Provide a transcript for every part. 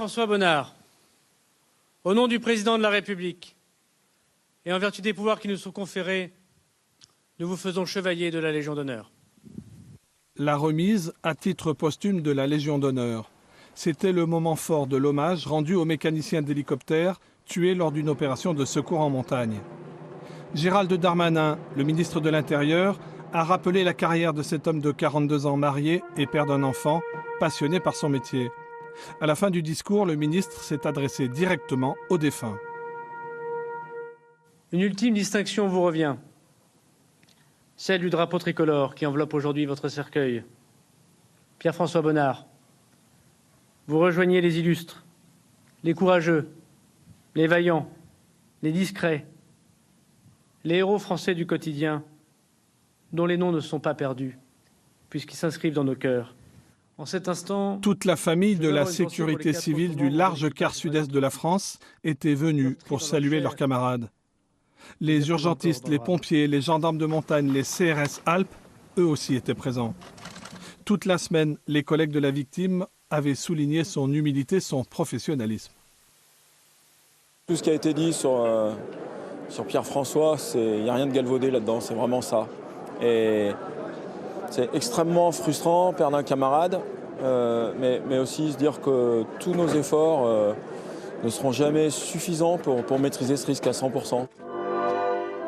François Bonnard, au nom du Président de la République et en vertu des pouvoirs qui nous sont conférés, nous vous faisons chevalier de la Légion d'honneur. La remise à titre posthume de la Légion d'honneur. C'était le moment fort de l'hommage rendu aux mécaniciens d'hélicoptères tués lors d'une opération de secours en montagne. Gérald Darmanin, le ministre de l'Intérieur, a rappelé la carrière de cet homme de 42 ans marié et père d'un enfant, passionné par son métier. À la fin du discours, le ministre s'est adressé directement aux défunts. Une ultime distinction vous revient, celle du drapeau tricolore qui enveloppe aujourd'hui votre cercueil. Pierre-François Bonnard, vous rejoignez les illustres, les courageux, les vaillants, les discrets, les héros français du quotidien, dont les noms ne sont pas perdus, puisqu'ils s'inscrivent dans nos cœurs. En cet instant, toute la famille de la sécurité civile du large quart sud-est de la France était venue pour saluer leurs camarades. Les urgentistes, les pompiers, les gendarmes de montagne, les CRS Alpes, eux aussi étaient présents. Toute la semaine, les collègues de la victime avaient souligné son humilité, son professionnalisme. Tout ce qui a été dit sur Pierre-François, il n'y a rien de galvaudé là-dedans, c'est vraiment ça. Et c'est extrêmement frustrant, perdre un camarade, mais aussi se dire que tous nos efforts ne seront jamais suffisants pour maîtriser ce risque à 100%.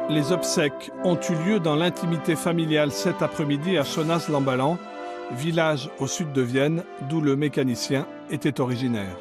Les obsèques ont eu lieu dans l'intimité familiale cet après-midi à Chonaz-Lambalan, village au sud de Vienne, d'où le mécanicien était originaire.